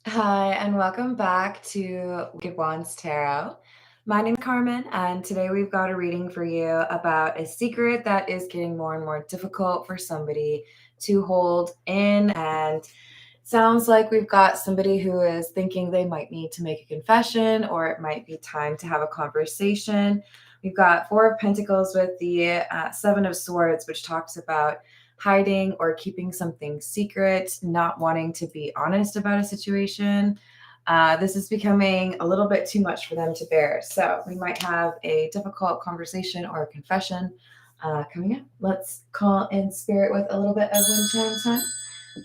Hi, and welcome back to Wicked Wands Tarot. My name is Carmen, and today we've got a reading for you about a secret that is getting more and more difficult for somebody to hold in. And sounds like we've got somebody who is thinking they might need to make a confession, or it might be time to have a conversation. We've got Four of Pentacles with the Seven of Swords, which talks about hiding or keeping something secret, not wanting to be honest about a situation. This is becoming a little bit too much for them to bear. So we might have a difficult conversation or a confession coming up. Let's call in spirit with a little bit of wind chime time.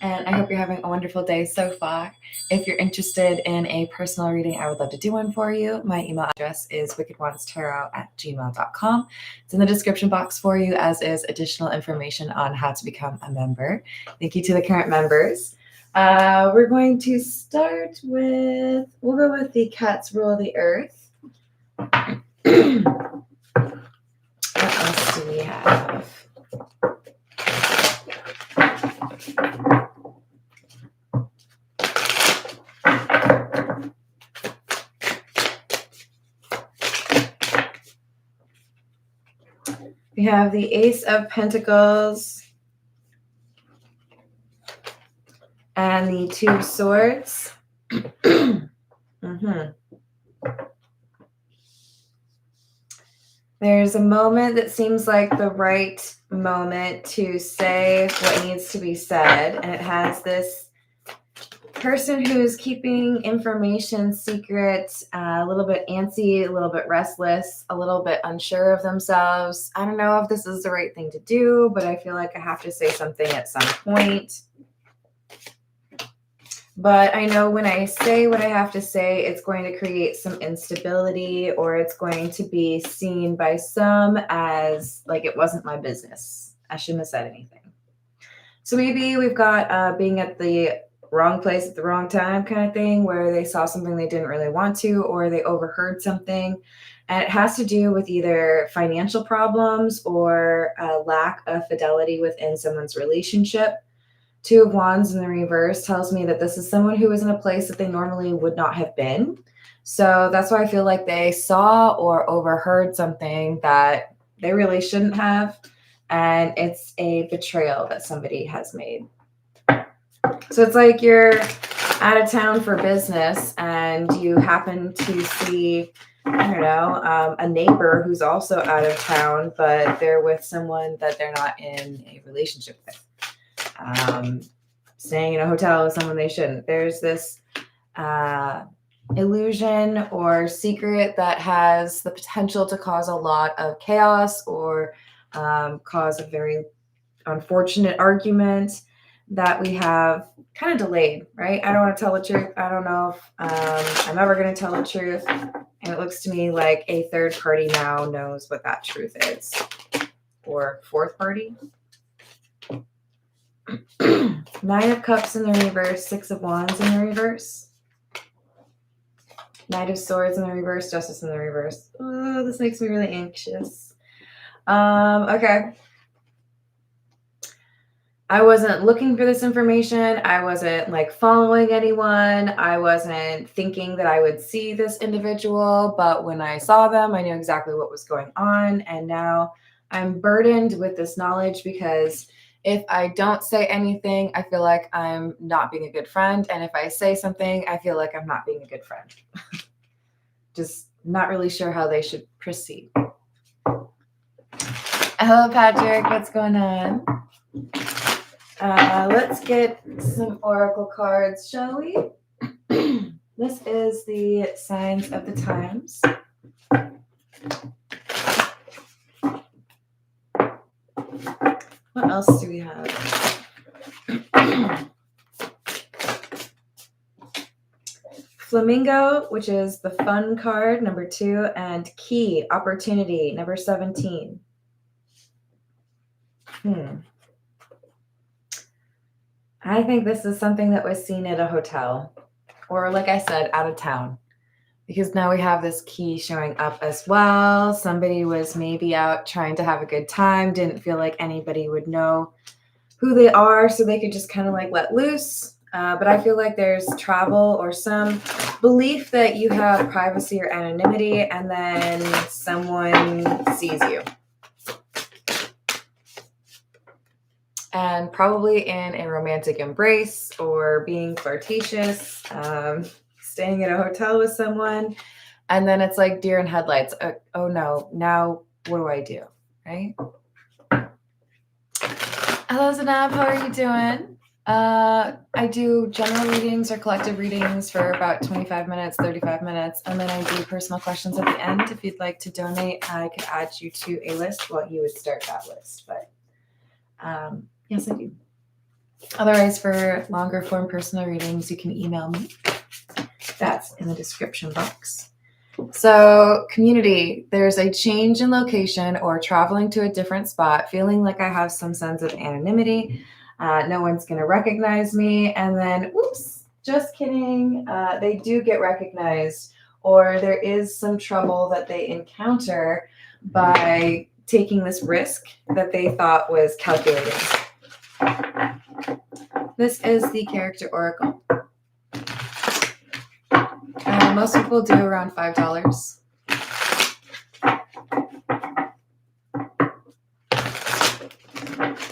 And I hope you're having a wonderful day so far. If you're interested in a personal reading, I would love to do one for you. My email address is wickedwandstarot@gmail.com. It's in the description box for you, as is additional information on how to become a member. Thank you to the current members. We're going to start we'll go with the cats rule the earth. What else do we have? We have the Ace of Pentacles and the Two of Swords. There's a moment that seems like the right moment to say what needs to be said, and it has this person who's keeping information secret, a little bit antsy, a little bit restless, a little bit unsure of themselves. I don't know if this is the right thing to do, but I feel like I have to say something at some point. But I know when I say what I have to say, it's going to create some instability, or it's going to be seen by some as like it wasn't my business. I shouldn't have said anything. So maybe we've got being at the wrong place at the wrong time kind of thing, where they saw something they didn't really want to, or they overheard something. And it has to do with either financial problems or a lack of fidelity within someone's relationship. Two of Wands in the reverse tells me that this is someone who is in a place that they normally would not have been. So that's why I feel like they saw or overheard something that they really shouldn't have. And it's a betrayal that somebody has made. So it's like you're out of town for business and you happen to see, I don't know, a neighbor who's also out of town, but they're with someone that they're not in a relationship with. Staying in a hotel with someone they shouldn't. There's this illusion or secret that has the potential to cause a lot of chaos or cause a very unfortunate argument that we have kind of delayed, right? I don't want to tell the truth. I don't know if I'm ever going to tell the truth. And it looks to me like a third party now knows what that truth is. Or fourth party. Nine of Cups in the reverse, Six of Wands in the reverse. Knight of Swords in the reverse, Justice in the reverse. Oh, this makes me really anxious. Okay. I wasn't looking for this information. I wasn't like following anyone. I wasn't thinking that I would see this individual, but when I saw them, I knew exactly what was going on. And now I'm burdened with this knowledge because if I don't say anything, I feel like I'm not being a good friend. And if I say something, I feel like I'm not being a good friend. Just not really sure how they should proceed. Hello, Patrick. What's going on? Let's get some oracle cards, shall we? This is the signs of the times. What else do we have? Flamingo, which is the fun card, number 2, and key, opportunity, number 17. I think this is something that was seen at a hotel, or like I said, out of town, because now we have this key showing up as well. Somebody was maybe out trying to have a good time, didn't feel like anybody would know who they are, so they could just kind of like let loose. But I feel like there's travel or some belief that you have privacy or anonymity, and then someone sees you. And probably in a romantic embrace or being flirtatious, staying at a hotel with someone. And then it's like deer in headlights. Oh no, now what do I do? Right? Hello, Zanab. How are you doing? I do general readings or collective readings for about 25 minutes, 35 minutes, and then I do personal questions at the end. If you'd like to donate, I could add you to a list. Well, you would start that list, but yes, I do. Otherwise, for longer form personal readings, you can email me. That's in the description box. So, community, there's a change in location or traveling to a different spot, feeling like I have some sense of anonymity. No one's going to recognize me. And then, oops, just kidding. They do get recognized, or there is some trouble that they encounter by taking this risk that they thought was calculated. This is the character oracle. Most people do around $5.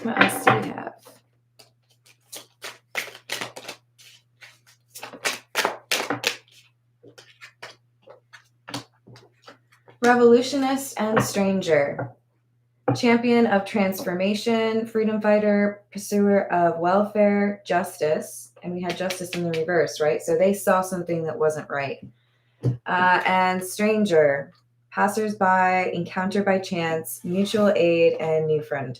What else do we have? Revolutionist and stranger. Champion of transformation, freedom fighter, pursuer of welfare, justice. And we had justice in the reverse, right? So they saw something that wasn't right. And stranger, passersby, encounter by chance, mutual aid, and new friend.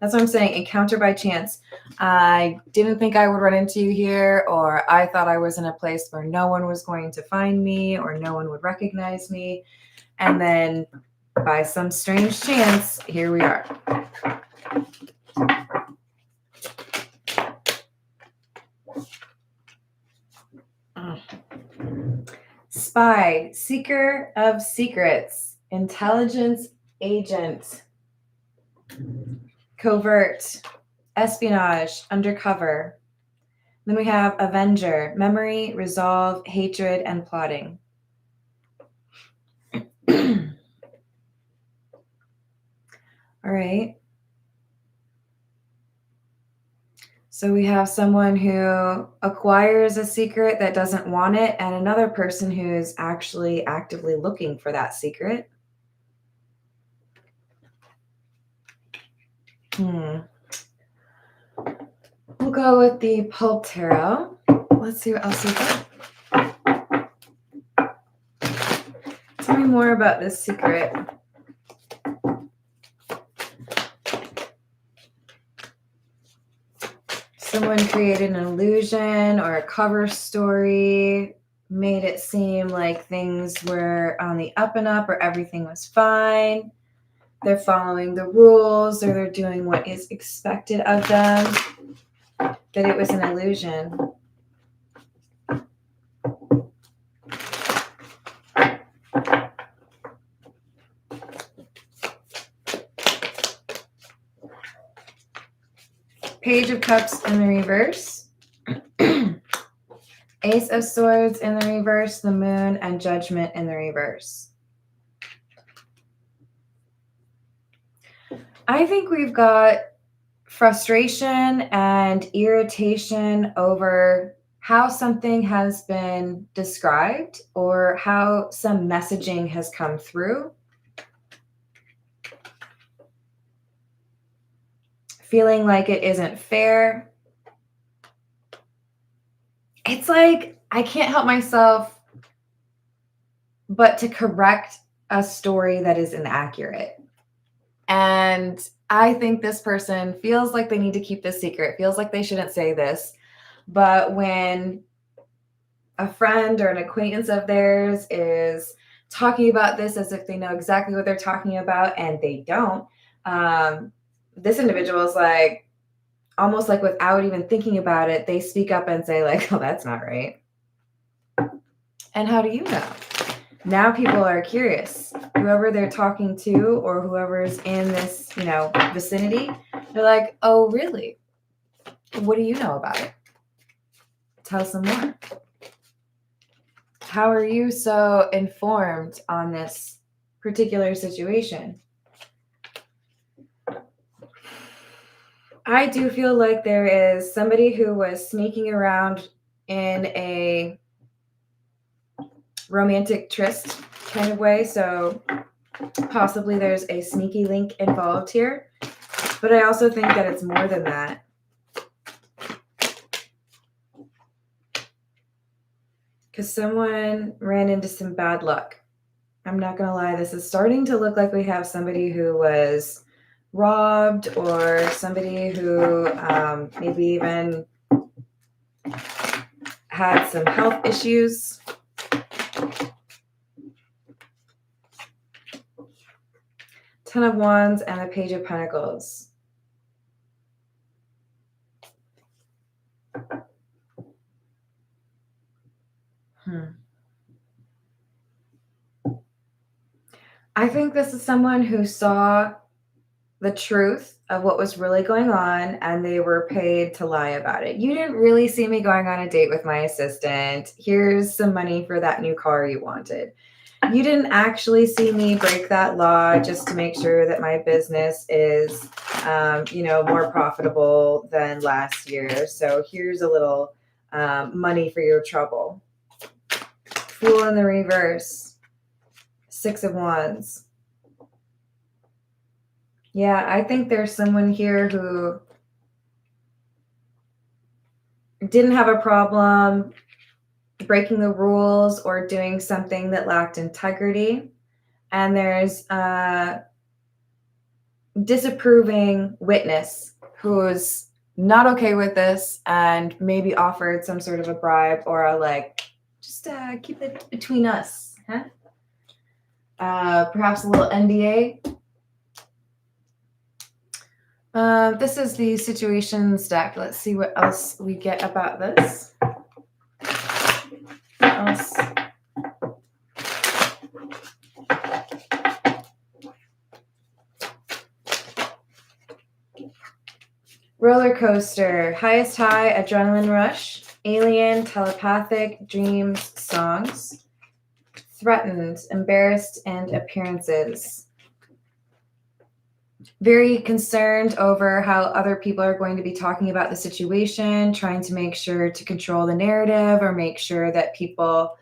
That's what I'm saying, encounter by chance. I didn't think I would run into you here, or I thought I was in a place where no one was going to find me, or no one would recognize me. And then by some strange chance, here we are. Spy, seeker of secrets, intelligence agent, covert, espionage, undercover. Then we have avenger, memory, resolve, hatred, and plotting. All right. So we have someone who acquires a secret that doesn't want it, and another person who's actually actively looking for that secret. We'll go with the Pulp Tarot. Let's see what else we got. Tell me more about this secret. Someone created an illusion or a cover story, made it seem like things were on the up and up or everything was fine. They're following the rules, or they're doing what is expected of them, that it was an illusion. Page of Cups in the reverse. Ace of Swords in the reverse, the Moon, and Judgment in the reverse. I think we've got frustration and irritation over how something has been described or how some messaging has come through. Feeling like it isn't fair. It's like I can't help myself but to correct a story that is inaccurate. And I think this person feels like they need to keep this secret, feels like they shouldn't say this. But when a friend or an acquaintance of theirs is talking about this as if they know exactly what they're talking about and they don't, this individual is like, almost like without even thinking about it, they speak up and say like, oh, that's not right. And how do you know? Now people are curious. Whoever they're talking to or whoever's in this, vicinity, they're like, oh, really? What do you know about it? Tell some more. How are you so informed on this particular situation? I do feel like there is somebody who was sneaking around in a romantic tryst kind of way. So possibly there's a sneaky link involved here. But I also think that it's more than that. Because someone ran into some bad luck. I'm not going to lie. This is starting to look like we have somebody who was robbed or somebody who maybe even had some health issues. Ten of Wands and the Page of Pentacles. I think this is someone who saw the truth of what was really going on and they were paid to lie about it. You didn't really see me going on a date with my assistant. Here's some money for that new car you wanted. You didn't actually see me break that law just to make sure that my business is, more profitable than last year. So here's a little money for your trouble. Fool in the reverse. Six of Wands. Yeah, I think there's someone here who didn't have a problem breaking the rules or doing something that lacked integrity. And there's a disapproving witness who's not okay with this and maybe offered some sort of a bribe or just keep it between us. Huh? Perhaps a little NDA. This is the situations deck. Let's see what else we get about this. What else? Roller coaster, highest high, adrenaline rush, alien, telepathic, dreams, songs, threatened, embarrassed, and appearances. Very concerned over how other people are going to be talking about the situation, trying to make sure to control the narrative or make sure that people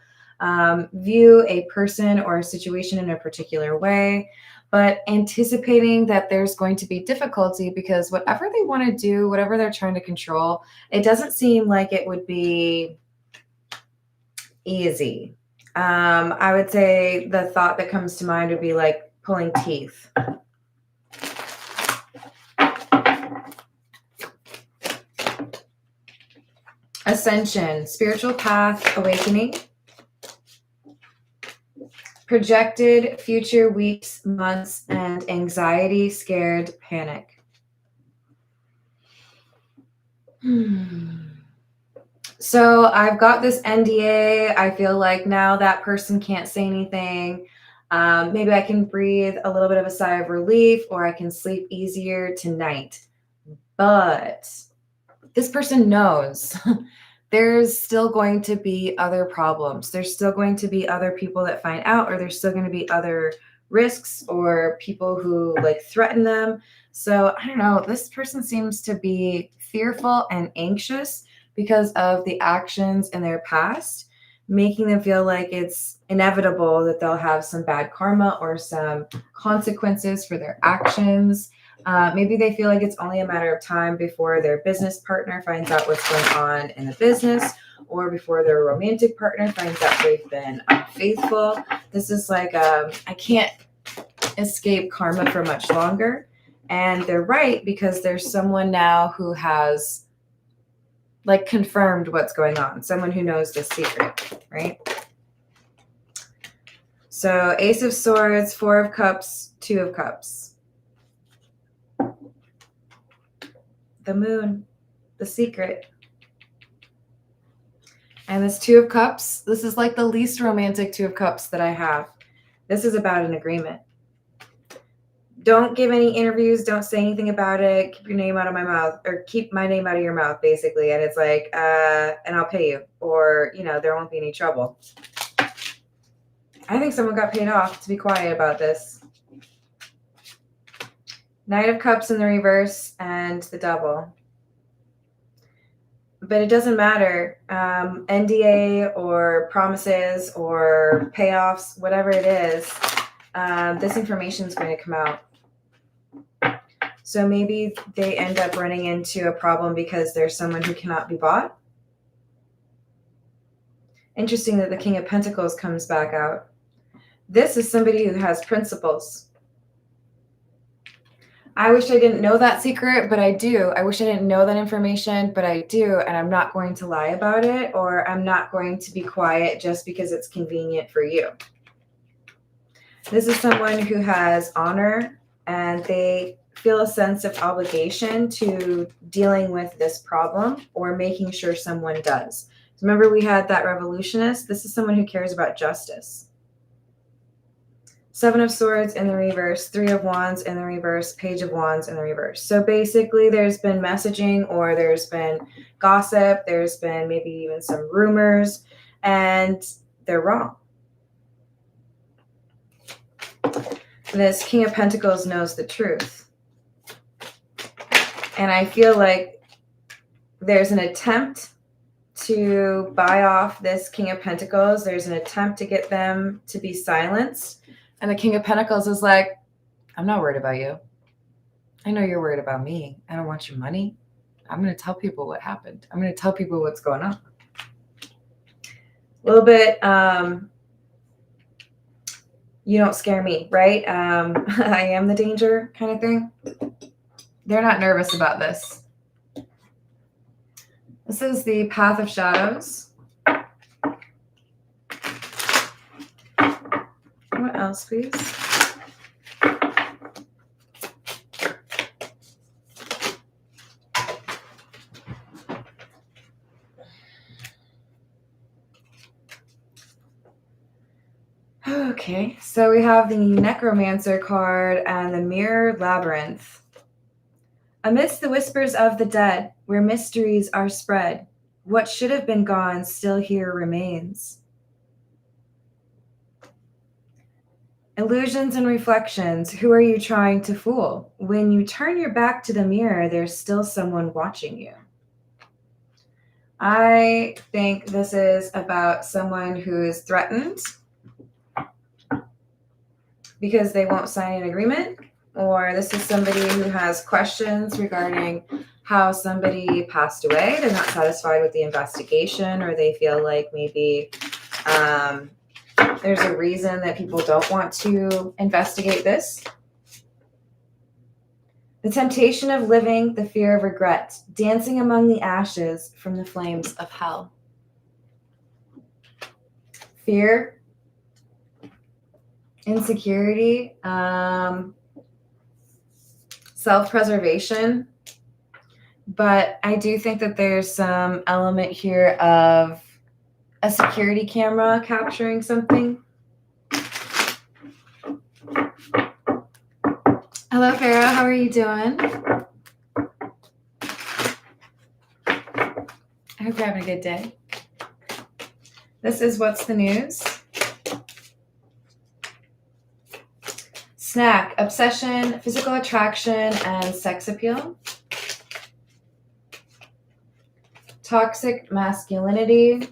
view a person or a situation in a particular way, but anticipating that there's going to be difficulty because whatever they want to do, whatever they're trying to control, it doesn't seem like it would be easy. I would say the thought that comes to mind would be like pulling teeth. Ascension, spiritual path, awakening. Projected future weeks, months, and anxiety, scared, panic. So I've got this NDA. I feel like now that person can't say anything. Maybe I can breathe a little bit of a sigh of relief or I can sleep easier tonight. But this person knows there's still going to be other problems. There's still going to be other people that find out, or there's still going to be other risks or people who threaten them. So I don't know, this person seems to be fearful and anxious because of the actions in their past, making them feel like it's inevitable that they'll have some bad karma or some consequences for their actions. Maybe they feel like it's only a matter of time before their business partner finds out what's going on in the business or before their romantic partner finds out they've been unfaithful. This is I can't escape karma for much longer. And they're right because there's someone now who has confirmed what's going on. Someone who knows the secret, right? So Ace of Swords, Four of Cups, Two of Cups. The Moon, the secret. And this Two of Cups, this is the least romantic Two of Cups that I have. This is about an agreement. Don't give any interviews. Don't say anything about it. Keep your name out of my mouth, or keep my name out of your mouth, basically. And it's like, and I'll pay you, or, you know, there won't be any trouble. I think someone got paid off to be quiet about this. Knight of Cups in the reverse and the Devil. But it doesn't matter. NDA or promises or payoffs, whatever it is, this information is going to come out. So maybe they end up running into a problem because there's someone who cannot be bought. Interesting that the King of Pentacles comes back out. This is somebody who has principles. I wish I didn't know that secret, but I do. I wish I didn't know that information, but I do. And I'm not going to lie about it, or I'm not going to be quiet just because it's convenient for you. This is someone who has honor, and they feel a sense of obligation to dealing with this problem or making sure someone does. So remember, we had that revolutionist. This is someone who cares about justice. Seven of Swords in the reverse, Three of Wands in the reverse, Page of Wands in the reverse. So basically there's been messaging, or there's been gossip, there's been maybe even some rumors, and they're wrong. This King of Pentacles knows the truth. And I feel like there's an attempt to buy off this King of Pentacles. There's an attempt to get them to be silenced. And the King of Pentacles is like, I'm not worried about you. I know you're worried about me. I don't want your money. I'm going to tell people what happened. I'm going to tell people what's going on. A little bit, you don't scare me, right? I am the danger kind of thing. They're not nervous about this. This is the Path of Shadows. What else, please? Okay, so we have the Necromancer card and the Mirror Labyrinth. Amidst the whispers of the dead, where mysteries are spread, what should have been gone still here remains. Illusions and reflections, who are you trying to fool? When you turn your back to the mirror, there's still someone watching you. I think this is about someone who is threatened because they won't sign an agreement, or this is somebody who has questions regarding how somebody passed away. They're not satisfied with the investigation, or they feel like maybe there's a reason that people don't want to investigate this. The temptation of living, the fear of regret, dancing among the ashes from the flames of hell. Fear, insecurity, self-preservation. But I do think that there's some element here of a security camera capturing something. Hello, Farah. How are you doing? I hope you're having a good day. This is What's the News. Snack, obsession, physical attraction, and sex appeal. Toxic masculinity,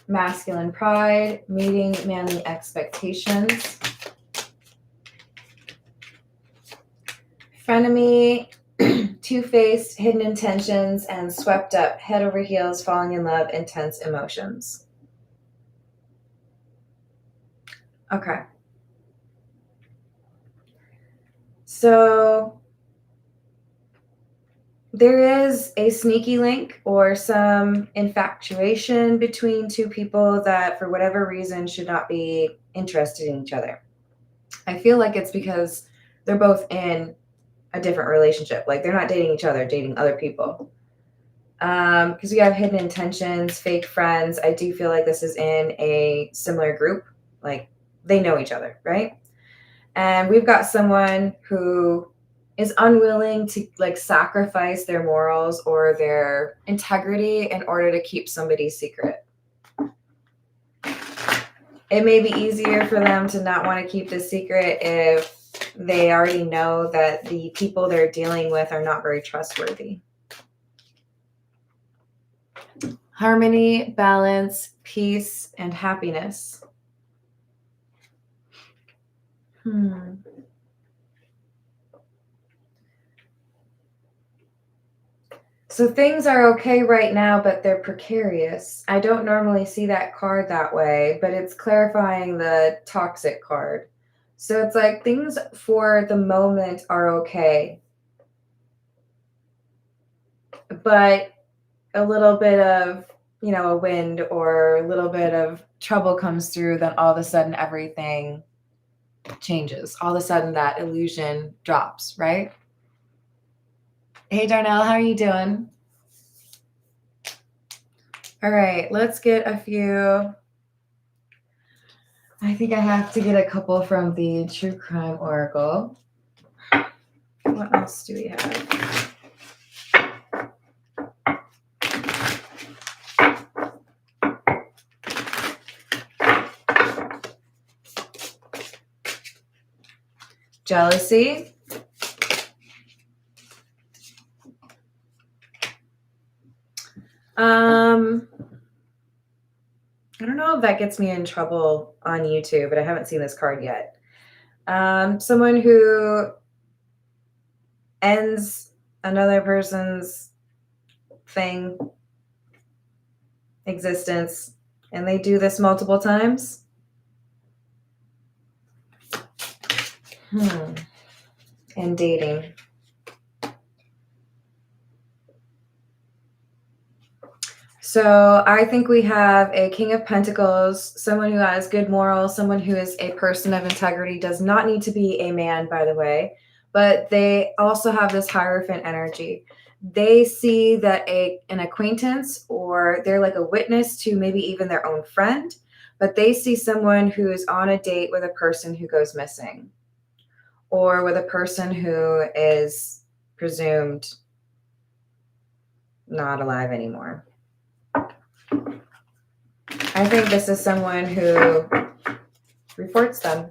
masculine pride, meeting manly expectations. Frenemy, two-faced, hidden intentions, and swept up, head over heels, falling in love, intense emotions. Okay. So there is a sneaky link or some infatuation between two people that for whatever reason should not be interested in each other. I feel like it's because they're both in a different relationship. Like they're not dating each other, dating other people. Because we have hidden intentions, fake friends. I do feel like this is in a similar group. Like they know each other, right? And we've got someone who is unwilling to like sacrifice their morals or their integrity in order to keep somebody's secret. It may be easier for them to not want to keep the secret if they already know that the people they're dealing with are not very trustworthy. Harmony, balance, peace, and happiness. So things are okay right now, but they're precarious. I don't normally see that card that way, but it's clarifying the toxic card. So it's like things for the moment are okay, but a little bit of, a wind or a little bit of trouble comes through, then all of a sudden everything changes. All of a sudden that illusion drops, right? Hey, Darnell, how are you doing? All right, let's get a few. I think I have to get a couple from the True Crime Oracle. What else do we have? Jealousy. I don't know if that gets me in trouble on YouTube, but I haven't seen this card yet. Someone who ends another person's thing, existence, and they do this multiple times. And dating. So I think we have a King of Pentacles, someone who has good morals, someone who is a person of integrity, does not need to be a man, by the way, but they also have this Hierophant energy. They see that an acquaintance, or they're like a witness to maybe even their own friend, but they see someone who is on a date with a person who goes missing, or with a person who is presumed not alive anymore. I think this is someone who reports them.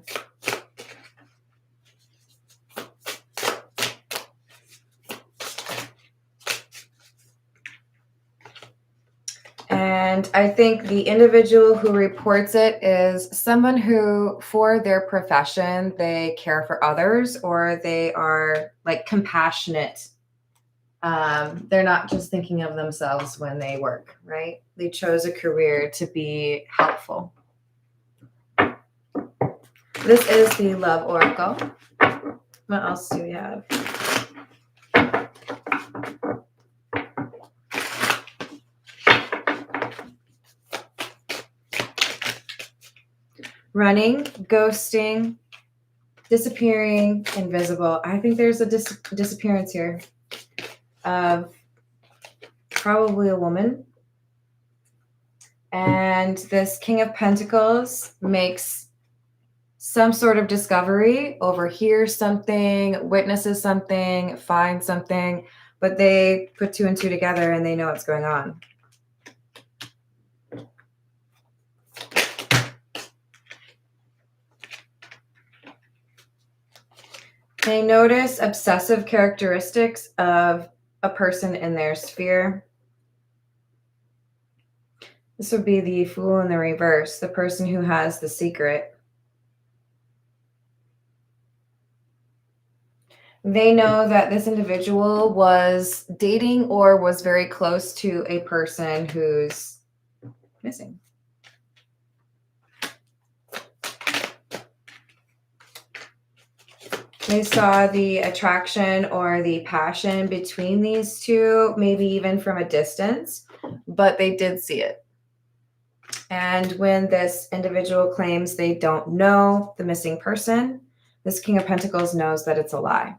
And I think the individual who reports it is someone who, for their profession, they care for others, or they are like compassionate. They're not just thinking of themselves when they work, right? They chose a career to be helpful. This is the Love Oracle. What else do we have? Running, ghosting, disappearing, invisible. I think there's a disappearance here of probably a woman. And this King of Pentacles makes some sort of discovery, overhears something, witnesses something, finds something, but they put two and two together and they know what's going on. They notice obsessive characteristics of a person in their sphere. This would be the Fool in the reverse, the person who has the secret. They know that this individual was dating or was very close to a person who's missing. They saw the attraction or the passion between these two, maybe even from a distance, but they did see it. And when this individual claims they don't know the missing person, this King of Pentacles knows that it's a lie.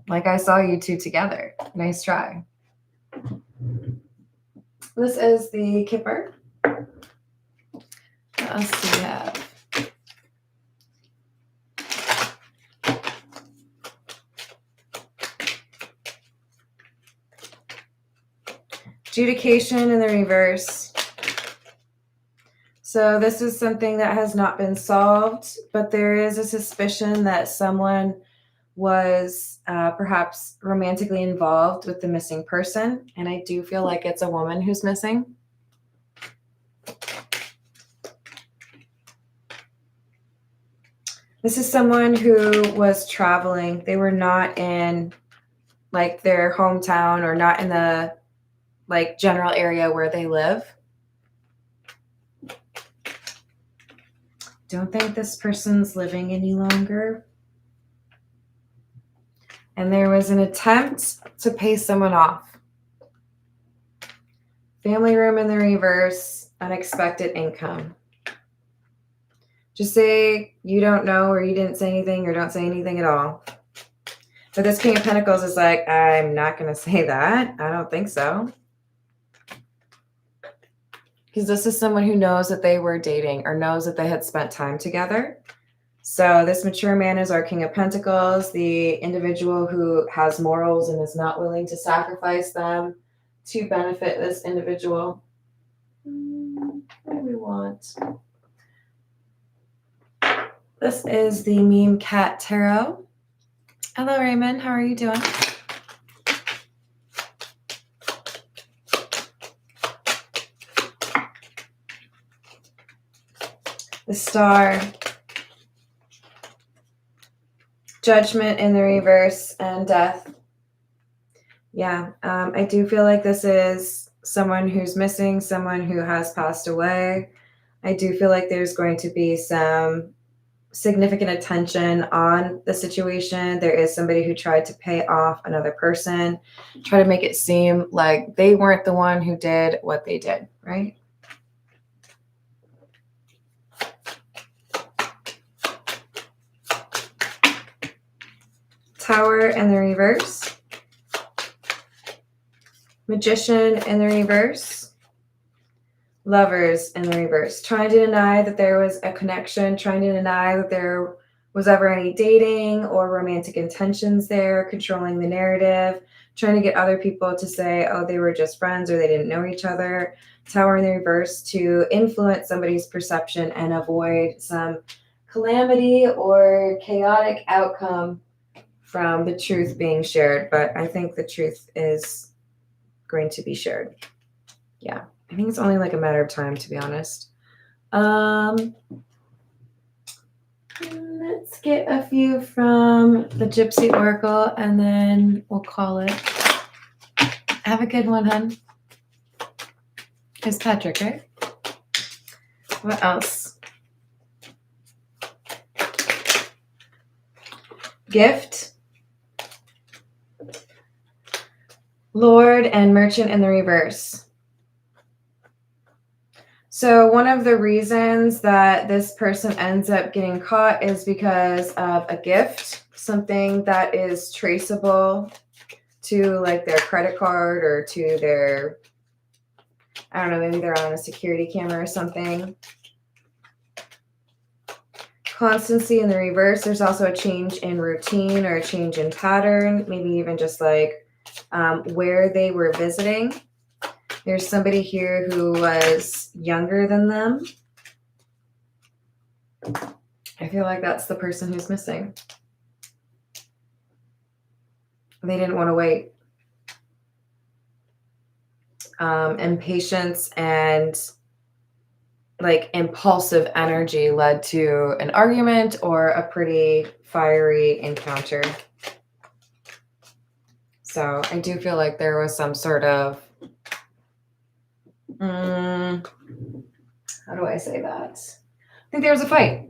Like, I saw you two together. Nice try. This is the Kipper. What else do we have? Adjudication in the reverse. So this is something that has not been solved, but there is a suspicion that someone was perhaps romantically involved with the missing person. And I do feel like it's a woman who's missing. This is someone who was traveling. They were not in like their hometown or not in the like general area where they live. Don't think this person's living any longer. And there was an attempt to pay someone off. Family room in the reverse, unexpected income. Just say you don't know or you didn't say anything or don't say anything at all. But this King of Pentacles is like, I'm not going to say that. I don't think so. Because this is someone who knows that they were dating or knows that they had spent time together. So this mature man is our King of Pentacles, the individual who has morals and is not willing to sacrifice them to benefit this individual. What do we want? This is the Meme Cat Tarot. Hello, Raymond. How are you doing? The Star. Judgment in the reverse and death. Yeah, I do feel like this is someone who's missing, someone who has passed away. I do feel like there's going to be some significant attention on the situation. There is somebody who tried to pay off another person, try to make it seem like they weren't the one who did what they did, right? Tower in the reverse. Magician in the reverse. Lovers in the reverse. Trying to deny that there was a connection, trying to deny that there was ever any dating or romantic intentions there, controlling the narrative, trying to get other people to say, oh, they were just friends or they didn't know each other. Tower in the reverse to influence somebody's perception and avoid some calamity or chaotic outcome from the truth being shared. But I think the truth is going to be shared. Yeah. I think it's only like a matter of time, to be honest. Let's get a few from the Gypsy Oracle and then we'll call it. Have a good one, hun. It's Patrick, right? What else? Gift. Lord and Merchant in the reverse. So one of the reasons that this person ends up getting caught is because of a gift, something that is traceable to like their credit card or to their, I don't know, maybe they're on a security camera or something. Constancy in the reverse. There's also a change in routine or a change in pattern, maybe even just like where they were visiting. There's somebody here who was younger than them. I feel like that's the person who's missing. They didn't want to wait. Impatience and like impulsive energy led to an argument or a pretty fiery encounter. So I do feel like there was some sort of how do I say that? I think there was a fight,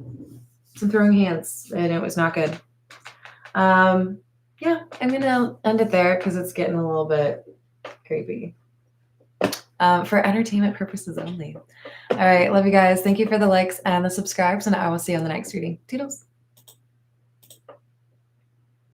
some throwing hands, and it was not good. Yeah, I'm gonna end it there because it's getting a little bit creepy. For entertainment purposes only. All right, love you guys. Thank you for the likes and the subscribes, and I will see you on the next reading. Toodles.